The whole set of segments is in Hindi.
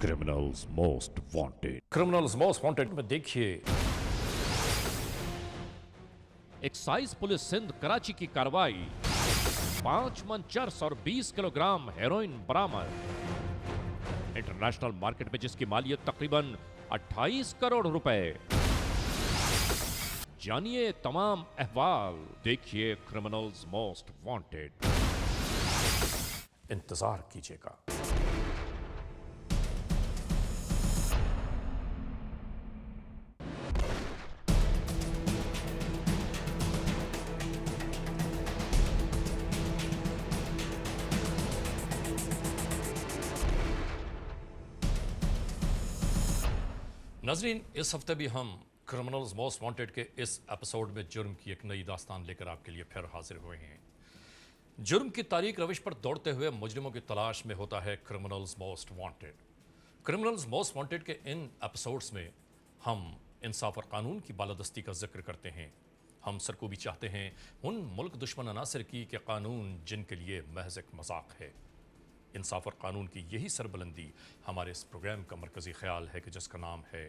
Criminals most wanted. Criminals most wanted में देखिए, एक्साइज पुलिस सिंध कराची की कार्रवाई, 5 मन चरस और 20 किलोग्राम हेरोइन बरामद। इंटरनेशनल मार्केट में जिसकी मालियत तकरीबन 28 करोड़ रुपए। जानिए तमाम अहवाल, देखिए क्रिमिनल्स मोस्ट वांटेड। इंतजार कीजिएगा। नाजरीन, इस हफ्ते भी हम क्रिमिनल्स मोस्ट वांटेड के इस एपिसोड में जुर्म की एक नई दास्तान लेकर आपके लिए फिर हाजिर हुए हैं। जुर्म की तारीक रविश पर दौड़ते हुए मुजरिमों की तलाश में होता है criminals most wanted. Criminals most wanted के इन एपिसोड्स में हम इंसाफ और कानून की बालादस्ती का जिक्र करते हैं। हम सरकूबी चाहते हैं उन मुल्क दुश्मन अनासर की कि कानून जिनके लिए महज एक मजाक है। इंसाफ और कानून की यही सरबुलंदी हमारे इस प्रोग्राम का मरकजी ख्याल है कि जिसका नाम है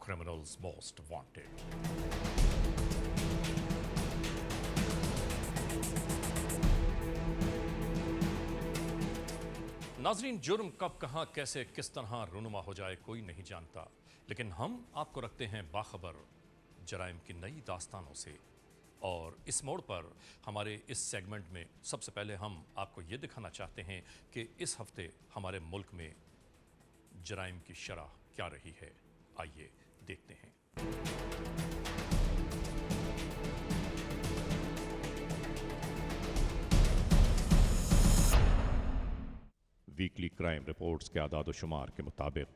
क्रिमिनल्स मोस्ट वांटेड। नाजरीन, जुर्म कब, कहां, कैसे, किस तरह रूनुमा हो जाए कोई नहीं जानता, लेकिन हम आपको रखते हैं बाखबर जराइम की नई दास्तानों से। और इस मोड़ पर हमारे इस सेगमेंट में सबसे पहले हम आपको ये दिखाना चाहते हैं कि इस हफ्ते हमारे मुल्क में जराइम की शरह क्या रही है। आइए देखते हैं। वीकली क्राइम रिपोर्ट्स के आदाद-ओ-शुमार के मुताबिक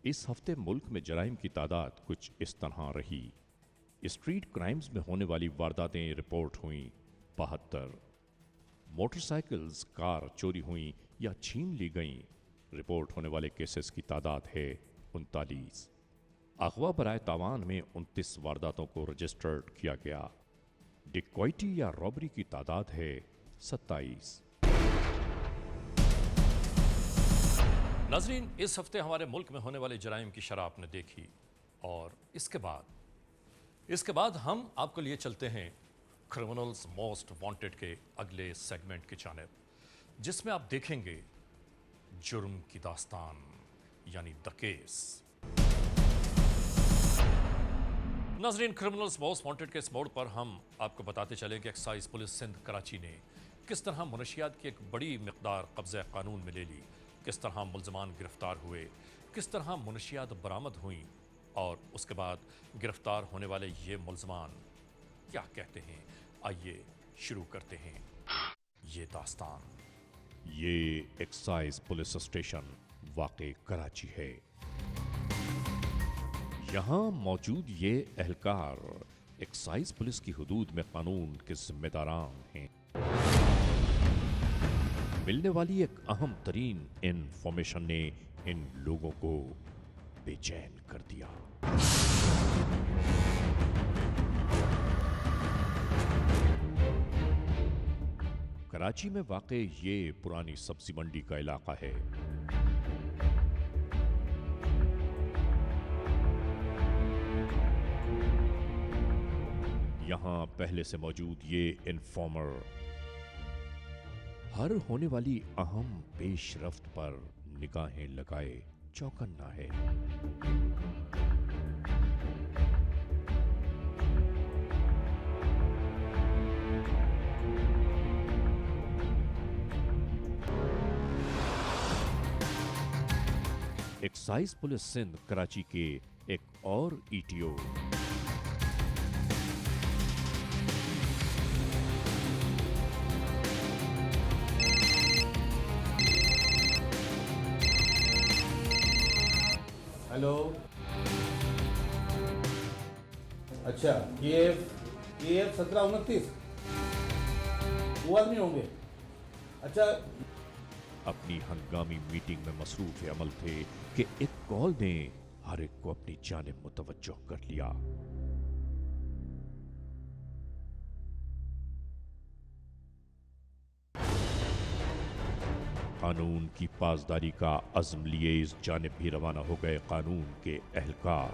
इस हफ्ते मुल्क में जराइम की तादाद कुछ इस तरह रही। स्ट्रीट क्राइम्स में होने वाली वारदातें रिपोर्ट हुई 72, मोटरसाइकिल्स, कार चोरी हुई या छीन ली गईं, रिपोर्ट होने वाले केसेस की तादाद है 39। अगवा बराए तावान में 29 वारदातों को रजिस्टर्ड किया गया। डिकॉइटी या रॉबरी की तादाद है 27। नाजरीन, इस हफ्ते हमारे मुल्क में होने वाले जराइम की शरह आपने देखी, और इसके बाद हम आपको लिए चलते हैं क्रिमिनल्स मोस्ट वांटेड के अगले सेगमेंट की जानिब, जिसमें आप देखेंगे जुर्म की दास्तान यानी द केस। नाजरीन, क्रिमिनल्स मोस्ट वांटेड के इस मोड़ पर हम आपको बताते चले कि एक्साइज पुलिस सिंध कराची ने किस तरह मुनशियात की एक बड़ी मिकदार कब्ज़े कानून में ले ली, किस तरह मुल्ज़मान गिरफ्तार हुए, किस तरह मुनशियात बरामद हुई, और उसके बाद गिरफ्तार होने वाले ये मुल्ज़मान क्या कहते हैं। आइए शुरू करते हैं ये दास्तान। ये एक्साइज पुलिस स्टेशन वाक़ई कराची है। यहां मौजूद ये एहलकार एक्साइज पुलिस की हुदूद में कानून के जिम्मेदारान हैं। मिलने वाली एक अहम तरीन इंफॉर्मेशन ने इन लोगों को बेचैन कर दिया। कराची में वाक़ई ये पुरानी सब्जी मंडी का इलाका है। यहां पहले से मौजूद ये इन्फॉर्मर हर होने वाली अहम पेशरफ्त पर निगाहें लगाए चौकन्ना है। एक्साइज पुलिस सिंध कराची के एक और ईटीओ हेलो, अच्छा ये 1729 वो आदमी होंगे। अच्छा, अपनी हंगामी मीटिंग में मसरूफ अमल थे कि एक कॉल ने हर एक को अपनी जानिब मुतवज्जो कर लिया। कानून की पासदारी का अज़्म लिए इस जानिब भी रवाना हो गए कानून के एहलकार।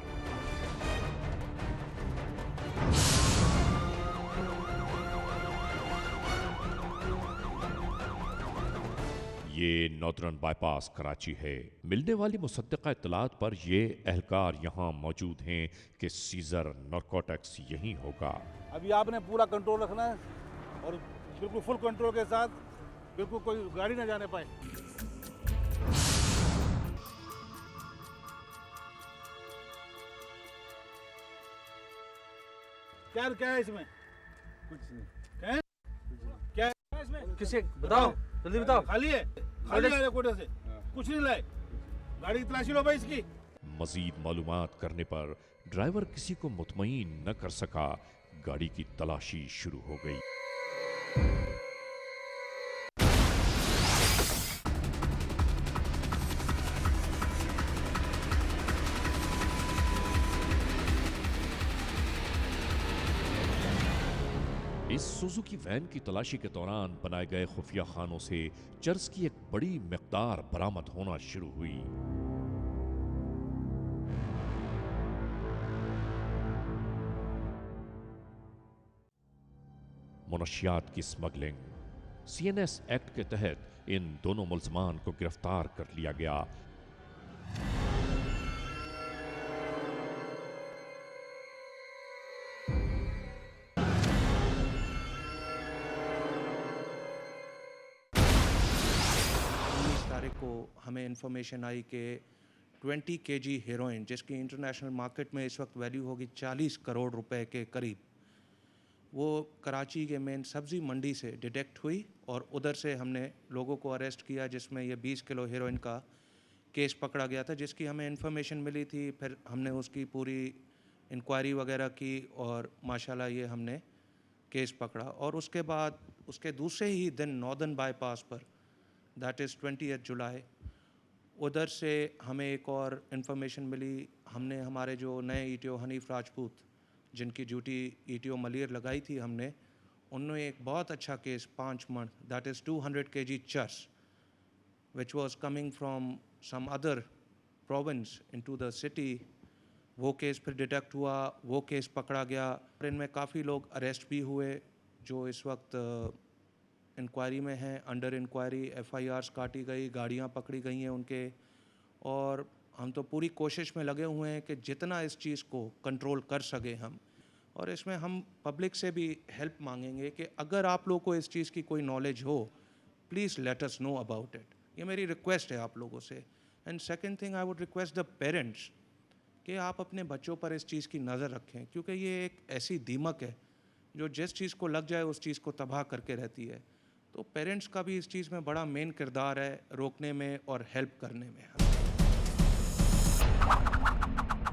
ये नॉर्दर्न बाईपास कराची है। मिलने वाली मुसद्दक़ा इत्तलात पर ये एहलकार यहाँ मौजूद हैं कि सीजर नारकोटिक्स यहीं होगा। अभी आपने पूरा कंट्रोल रखना है और बिल्कुल फुल कंट्रोल के साथ, बिल्कुल कोई गाड़ी ना जाने पाए। क्या क्या है इसमें? कुछ नहीं। क्या है इसमें? किसे बताओ, जल्दी बताओ। खाली है, खाली लाए कोटे से, कुछ नहीं लाए। गाड़ी की तलाशी लो भाई इसकी। मजीद मालूमात करने पर ड्राइवर किसी को मुतमईन न कर सका। गाड़ी की तलाशी शुरू हो गई। इस सुजुकी वैन की तलाशी के दौरान बनाए गए खुफिया खानों से चर्स की एक बड़ी मिकदार बरामद होना शुरू हुई। मुनशियात की स्मगलिंग। सीएनएस एक्ट के तहत इन दोनों मुल्जमान को गिरफ्तार कर लिया गया। को हमें इंफॉर्मेशन आई कि 20 kg हेरोइन, जिसकी इंटरनेशनल मार्केट में इस वक्त वैल्यू होगी 40 करोड़ रुपए के करीब, वो कराची के मेन सब्ज़ी मंडी से डिटेक्ट हुई और उधर से हमने लोगों को अरेस्ट किया, जिसमें ये 20 किलो हेरोइन का केस पकड़ा गया था, जिसकी हमें इंफॉर्मेशन मिली थी। फिर हमने उसकी पूरी इंक्वायरी वगैरह की और माशाल्लाह ये हमने केस पकड़ा। और उसके बाद उसके दूसरे ही दिन नॉर्दर्न बाईपास पर, दैट इज़ 20 जुलाई, उधर से हमें एक और इन्फॉर्मेशन मिली। हमने हमारे जो नए ईटीओ हनीफ राजपूत, जिनकी ड्यूटी ईटीओ मलियर लगाई थी हमने, उन्होंने एक बहुत अच्छा case 5 month, that is 200 kg charas, which was coming from some other province into the city, वो केस फिर डिटेक्ट हुआ, वो केस पकड़ा गया। और इनमें काफ़ी लोग अरेस्ट भी हुए जो इस वक्त इंक्वायरी में हैं, अंडर इंक्वायरी। FIRs काटी गई, गाड़ियाँ पकड़ी गई हैं उनके। और हम तो पूरी कोशिश में लगे हुए हैं कि जितना इस चीज़ को कंट्रोल कर सके हम। और इसमें हम पब्लिक से भी हेल्प मांगेंगे कि अगर आप लोगों को इस चीज़ की कोई नॉलेज हो, please let us know about it. ये मेरी रिक्वेस्ट है आप लोगों से। And second thing, I would request the parents कि आप अपने बच्चों पर इस चीज़ की नज़र रखें, क्योंकि ये एक ऐसी दीमक है जो जिस चीज़ को लग जाए उस चीज़ को तबाह करके रहती है। तो पेरेंट्स का भी इस चीज़ में बड़ा मेन किरदार है, रोकने में और हेल्प करने में।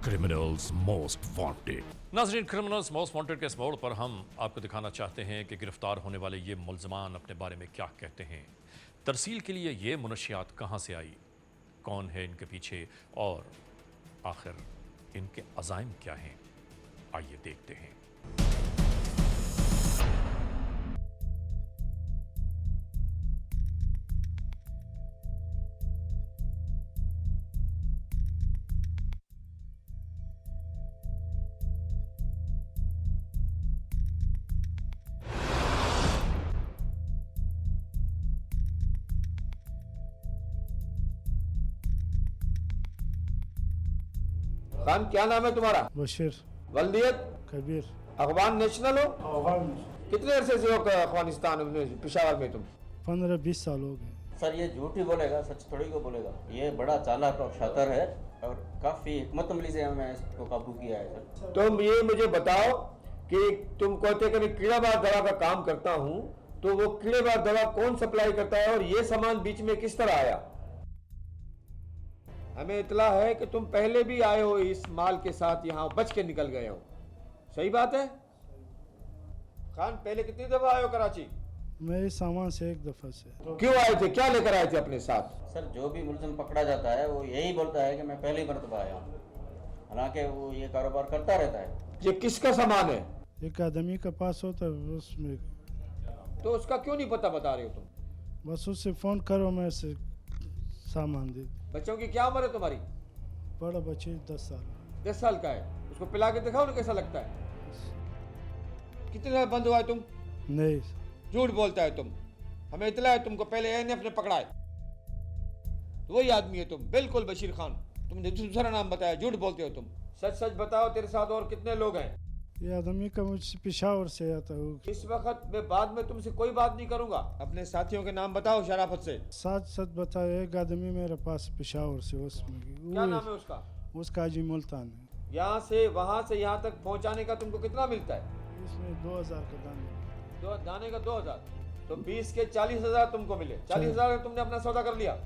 Criminals most wanted. नाज़रीन, क्रिमिनल्स मोस्ट वांटेड के इस मोड़ पर हम आपको दिखाना चाहते हैं कि गिरफ्तार होने वाले ये मुल्ज़मान अपने बारे में क्या कहते हैं। तरसील के लिए ये मुनशियात कहाँ से आई, कौन है इनके पीछे और आखिर इनके अज़ाइम क्या हैं, आइए देखते हैं। खान, क्या नाम है तुम्हारा? बशीर। वल्दियत? कबीर। अफगान नेशनल हो? कितने अरसे से हो अफगानिस्तान में, पेशावर में तुम? 15-20 साल हो गए। सर ये झूठ ही बोलेगा, सच थोड़ी को बोलेगा। ये बड़ा चालाक और शातिर है और काफ़ी हिकमत अमली से हमें इसको काबू किया है सर। तुम ये मुझे बताओ कि तुम कहते कि मैं कीड़ाबाज दवा का काम करता हूँ, तो वो कीड़ेबाज दवा कौन सप्लाई करता है और ये सामान बीच में किस तरह आया? हमें इतला है कि तुम पहले भी आए हो इस माल के साथ, यहाँ बच के निकल गए हो। सही बात है? खान, पहले कितनी दफा आए हो कराची? मैं इस सामान से एक दफा से। क्यों आए थे, क्या लेकर आए थे अपने साथ? सर जो भी मुलजिम पकड़ा जाता है वो यही बोलता है कि मैं पहली मरतबा आया हूँ, हालांकि वो ये कारोबार करता रहता है। ये किसका सामान है? एक आदमी के पास होता है, उसमें। तो उसका क्यों नहीं पता बता रहे हो तुम? बस उससे फ़ोन करो, मैं से सामान दे। बच्चों की क्या उम्र है तुम्हारी? बड़ा बच्चे 10 साल। 10 साल का है, उसको पिला के दिखाओ ना कैसा लगता है। कितने साल बंद हुआ है तुम? नहीं, झूठ बोलता है तुम, हमें इतला है तुमको पहले एएनएफ ने पकड़ा है। तो वही आदमी है तुम, बिल्कुल बशीर खान। तुमने दूसरा नाम बताया, झूठ बोलते हो तुम। सच सच बताओ, तेरे साथ और कितने लोग हैं? ये आदमी का मुझसे पेशावर से आता है। इस वक्त मैं बाद में तुमसे कोई बात नहीं करूंगा। अपने साथियों के नाम बताओ शराफत से। सच सच बताया, एक आदमी मेरे पास पेशावर से, उसमें क्या नाम है उसका? उसका जी मुल्तान है। यहाँ से वहां से यहाँ तक पहुँचाने का तुमको कितना मिलता है? इसमें 2000 का दाम है। दाने का 2000, तो 20 के 40,000 तुमको मिले। 40,000 में तुमने अपना सौदा कर लिया।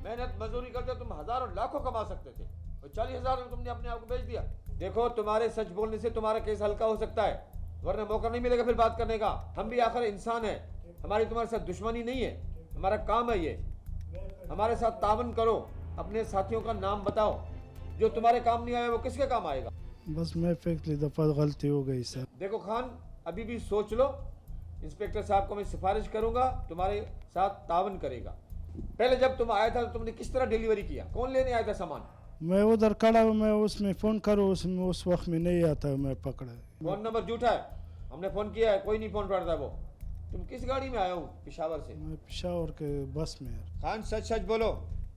मेहनत मजदूरी करते तुम हजारों लाखों कमा सकते थे, और 40,000 में तुमने अपने आप को बेच दिया। देखो, तुम्हारे सच बोलने से तुम्हारा केस हल्का हो सकता है, वरना मौका नहीं मिलेगा फिर बात करने का। हम भी आखिर इंसान हैं, हमारी तुम्हारे साथ दुश्मनी नहीं है, हमारा काम है ये। हमारे साथ तावन करो, अपने साथियों का नाम बताओ। जो तुम्हारे काम नहीं आया वो किसके काम आएगा? बस मैं पहली दफ़ा गलती हो गई सर। देखो खान, अभी भी सोच लो। इंस्पेक्टर साहब को मैं सिफारिश करूंगा, तुम्हारे साथ तावन करेगा। पहले जब तुम आया था तो तुमने किस तरह डिलीवरी किया? कौन लेने आया था सामान? मैं उधर खड़ा हूँ, मैं उसमें फ़ोन करूँ, उसमें उस वक्त में नहीं आता, मैं पकड़ा। फोन नंबर झूठा है, हमने फोन किया है, कोई नहीं फोन उठाता वो। तुम किस गाड़ी में आया हूँ? पेशावर से। मैं पेशावर के बस में। खान सच सच बोलो,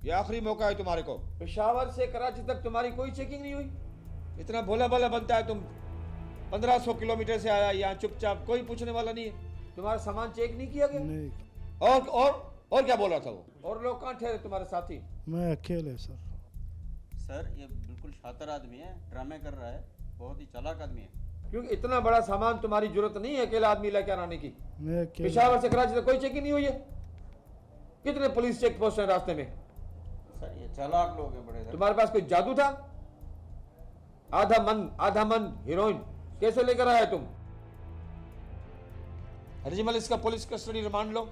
ये आखिरी मौका है तुम्हारे को। पेशावर से कराची तक तुम्हारी कोई चेकिंग नहीं हुई? इतना भोला भाला बनता है तुम। 1500 किलोमीटर से आया यहाँ चुपचाप, कोई पूछने वाला नहीं है। तुम्हारा सामान चेक नहीं किया गया? नहीं। और क्या बोल रहा था वो? और लोग कहाँ ठहरे तुम्हारे साथी? मैं अकेले सर। सर ये बिल्कुल शातिर आदमी है, ड्रामे कर रहा है, बहुत ही चालाक आदमी है। क्योंकि इतना बड़ा सामान तुम्हारी जरूरत नहीं है अकेला आदमी लेकर आने की। मैं अकेले। पेशावर से कराची तक कोई चेकिंग नहीं हुई है? कितने पुलिस चेक पोस्ट हैं रास्ते में? सर ये चालाक लोग हैं बड़े। तुम्हारे पास कोई जादू था? आधा मन हीरोइन कैसे लेकर आया तुम? हरजिमल, इसका पुलिस कस्टडी रिमांड लो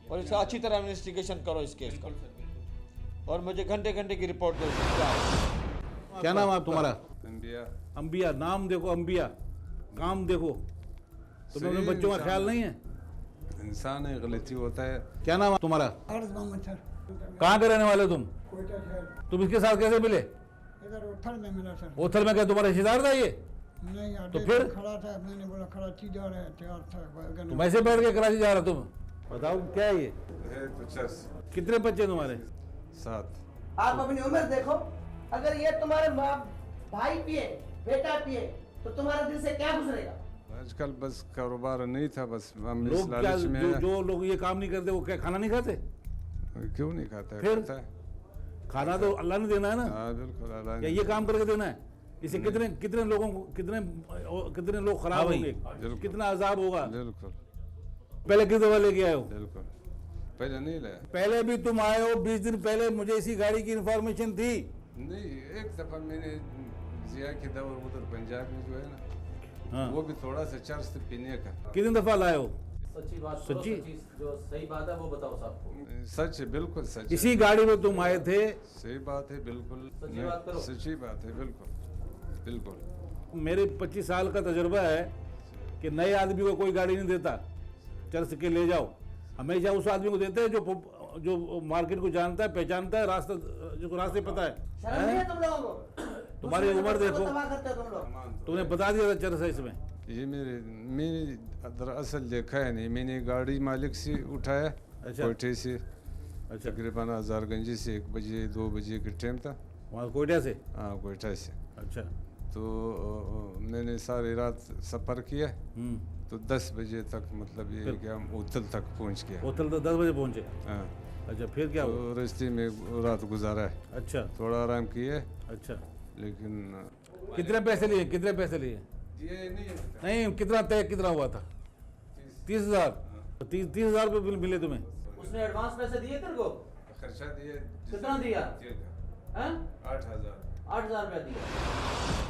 और इसका अच्छी तरह इन्वेस्टिगेशन करो इस केस का, और मुझे घंटे घंटे की रिपोर्ट दो। क्या नाम है आप तुम्हारा? अंबिया। अंबिया। नाम देखो अंबिया, काम देखो। तुम्हें अपने बच्चों का ख्याल नहीं है? इंसान है, गलती होता है। क्या नाम है तुम्हारा? कहाँ के रहने वाले हो तुम? तुम इसके साथ कैसे मिले? इधर उथल में मिला सर। ओथल में क्या तुम्हारा रिश्तेदार था ये? नहीं, तो फिर खड़ा था, मैंने बोला कराची जा रहे हैं, तैयार था। तुम ऐसे बैठ के कराची जा रहे तुम? बताओ क्या है ये? है तो चर्च। कितने बच्चे तुम्हारे? 7। आप अपनी उम्र देखो, अगर ये तुम्हारे भाई पिए, बेटा पिए, तो तुम्हारे दिल से क्या गुजरेगा? आजकल बस कारोबार नहीं था, बस हम इस लोग क्या, लालच में जो लोग ये काम नहीं करते वो क्या खाना नहीं खाते? क्यों नहीं खाता है? फिर? खाता है। खाना तो अल्लाह ने देना है ना। हाँ बिल्कुल, अल्लाह या ने। ये काम करके देना है? इसे कितने लोगों को, कितने लोग खराब होंगे, कितना अजाब होगा। बिल्कुल पहले किस दफा लेके आए हो? बिल्कुल, पहले नहीं लाया। पहले भी तुम आए हो 20 दिन पहले, मुझे इसी गाड़ी की इंफॉर्मेशन थी। नहीं, एक दफा मैंने जिया के दौर उधर पंजाब में जो है ना, हाँ। वो भी थोड़ा सा चर्च से पीने का। कितनी दफा लाए हो? सच्ची बात सच्ची? जो सही बात है वो बताओ साहब। सच है, बिल्कुल सच है। इसी गाड़ी में तुम आए थे? सही बात है, बिल्कुल सच्ची बात करो। सच्ची बात है, बिल्कुल बिल्कुल। मेरे 25 साल का तजुर्बा है कि नए आदमी को कोई गाड़ी नहीं देता, चर्च के ले जाओ। हमेशा उस आदमी को देते हैं जो मार्केट को जानता है, पहचानता है, रास्ता जो रास्ते पता है। शर्म नहीं है तुम लोगों को? तुम्हारी उम्र देखो, तबाह करते हो तुम लोग। तुमने बता दिया था चर्च है इसमें। ये मैंने दरअसल देखा है नहीं, मैंने गाड़ी मालिक से उठाया। अच्छा। कोयटे से। अच्छा। तकरीबन हज़ारगंज से 1 बजे 2 बजे का टाइम था। वहाँ कोयटा से? हाँ, कोयटा से। अच्छा। तो मैंने सारी रात सफ़र किया। तो 10 बजे तक, मतलब ये कि हम उथल तक पहुंच गया। उथल तो 10 बजे पहुंचे? हाँ। अच्छा, फिर क्या हुआ? तो रास्ते में रात गुजारा है। अच्छा। थोड़ा आराम किया। अच्छा। लेकिन कितने पैसे लिए? कितने पैसे लिए? ये नहीं, कितना तय कितना हुआ था? 30,000। 30,000 रुपये बिल मिले तुम्हें? उसने एडवांस पैसे दिए तेरे को? खर्चा दिए। कितना दिया? 8,000। 8,000 रुपया दिया।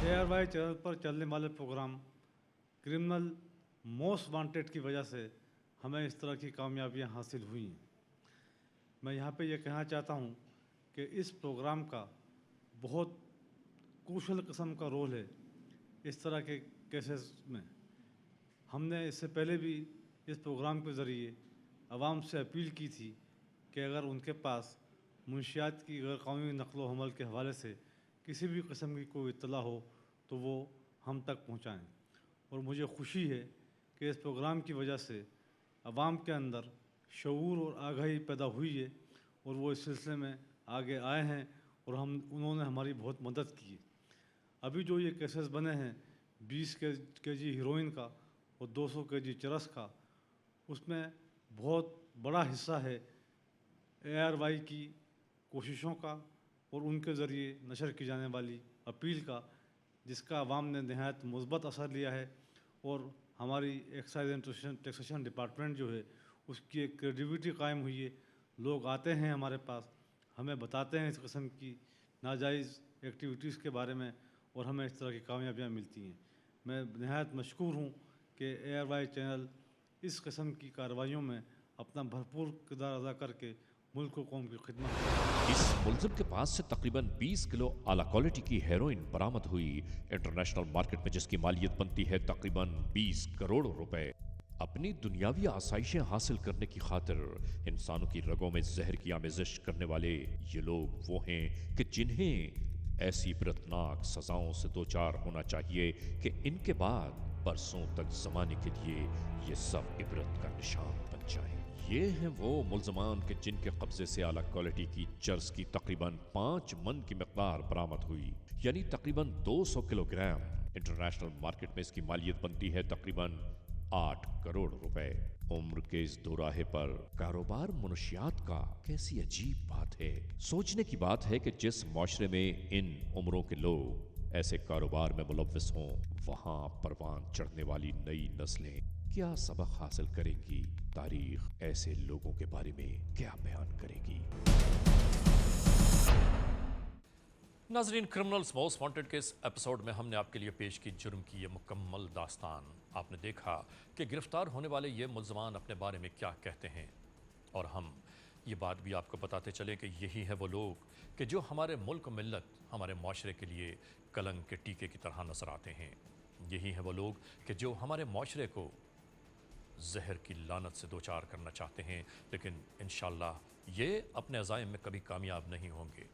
ARY चैनल पर चलने वाले प्रोग्राम क्रिमिनल मोस्ट वांटेड की वजह से हमें इस तरह की कामयाबियां हासिल हुई हैं। मैं यहाँ पे ये कहना चाहता हूँ कि इस प्रोग्राम का बहुत क्रूशल किस्म का रोल है इस तरह के केसेस में। हमने इससे पहले भी इस प्रोग्राम के ज़रिए आवाम से अपील की थी कि अगर उनके पास मुंशियात की गैरकानूनी नकलो हमल के हवाले से किसी भी किस्म की कोई इत्तला हो तो वो हम तक पहुँचाएँ। और मुझे खुशी है कि इस प्रोग्राम की वजह से आवाम के अंदर शऊर और आगाही पैदा हुई है और वो इस सिलसिले में आगे आए हैं और उन्होंने हमारी बहुत मदद की। अभी जो ये केसेस बने हैं 20 केजी हीरोइन का और 200 केजी चरस का, उसमें बहुत बड़ा हिस्सा है ARY की कोशिशों का और उनके ज़रिए नशर की जाने वाली अपील का, जिसका आवाम ने नहायत मुस्बत असर लिया है। और हमारी एक्साइज एंड टैक्सेशन डिपार्टमेंट जो है उसकी एक क्रेडिबिलिटी कायम हुई है। लोग आते हैं हमारे पास, हमें बताते हैं इस किस्म की नाजायज़ एक्टिविटीज़ के बारे में और हमें इस तरह की कामयाबियाँ मिलती हैं। मैं नहायत मशकूर हूँ कि ARY चैनल इस किस्म की कार्रवाइयों में अपना भरपूर किरदार अदा करके मुल्क को कौम की खिदमत। इस मुलजिम के पास से तकरीबन 20 किलो आला क्वालिटी की हेरोइन बरामद हुई इंटरनेशनल मार्केट में, जिसकी मालियत बनती है तकरीबन 20 करोड़ रुपए। अपनी दुनियावी आसाइशें हासिल करने की खातिर इंसानों की रगों में जहर की आमेजिश करने वाले ये लोग वो हैं कि जिन्हें ऐसी इबरतनाक सजाओं से दो चार होना चाहिए कि इनके बाद बरसों तक जमाने के लिए ये सब इबरत का निशान बन जाए। ये हैं वो मुल्जमान के जिनके कब्जे से आला क्वालिटी की चर्स की तकरीबन 5 मन की मिकदार बरामद हुई, यानी तकरीबन 200 किलोग्राम। इंटरनेशनल मार्केट में इसकी मालियत बनती है तकरीबन 8 करोड़ रुपए। उम्र के इस दोराहे पर कारोबार मनुष्यात का कैसी अजीब बात है। सोचने की बात है कि जिस माशरे में इन उम्रों के लोग ऐसे कारोबार में मुलव्विस हों, वहां परवान चढ़ने वाली नई नस्लें क्या सबक हासिल करेंगी। तारीख ऐसे लोगों के बारे में क्या बयान करेगी। नाजरीन, क्रिमिनल्स मोस्ट वांटेड के इस एपिसोड में हमने आपके लिए पेश की जुर्म की ये मुकम्मल दास्तान। आपने देखा कि गिरफ्तार होने वाले ये मुल्ज़मान अपने बारे में क्या कहते हैं, और हम ये बात भी आपको बताते चले कि यही है वो लोग कि जो हमारे मुल्क मिल्लत, हमारे माशरे के लिए कलंक के टीके की तरह नजर आते हैं। यही है वो लोग कि जो हमारे माशरे को जहर की लानत से दो चार करना चाहते हैं, लेकिन इंशाअल्लाह ये अपने अज़ाइम में कभी कामयाब नहीं होंगे।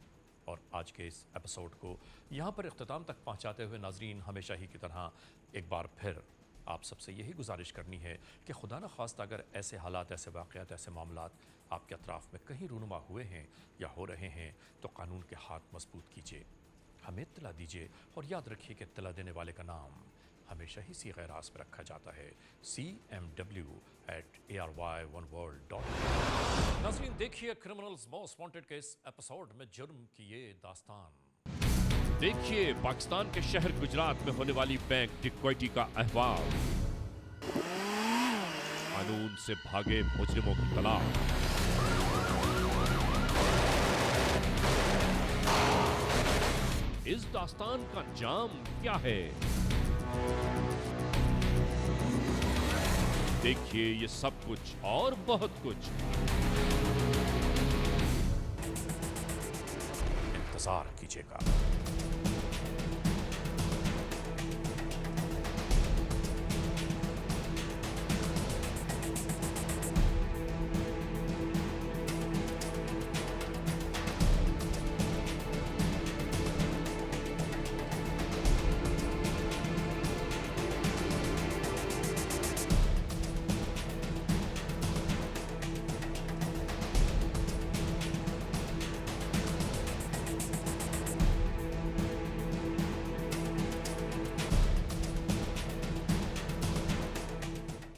और आज के इस एपिसोड को यहाँ पर इख्तिताम तक पहुँचाते हुए नाजरीन, हमेशा ही की तरह एक बार फिर आप सबसे यही गुजारिश करनी है कि खुदा न खास्ता अगर ऐसे हालात, ऐसे वाक़यात, ऐसे मामलात आपके अतराफ़ में कहीं रूनुमा हुए हैं या हो रहे हैं, तो कानून के हाथ मजबूत कीजिए, हमें इत्तला दीजिए। और याद रखिए कि इत्तला देने वाले का नाम हमेशा ही सीग़े राज़ में रखा जाता है, cmw@ARY1world.com। नाज़रीन, देखिए क्रिमिनल्स मोस्ट वांटेड के इस एपिसोड में जुर्म की ये दास्तान। देखिए पाकिस्तान के शहर गुजरात में होने वाली बैंक डिक्वाइटी का अहवाल। कानून से भागे मुजरिमों की तलाश। इस दास्तान का अंजाम क्या है? देखिए ये सब कुछ और बहुत कुछ इंतजार कीजिएगा।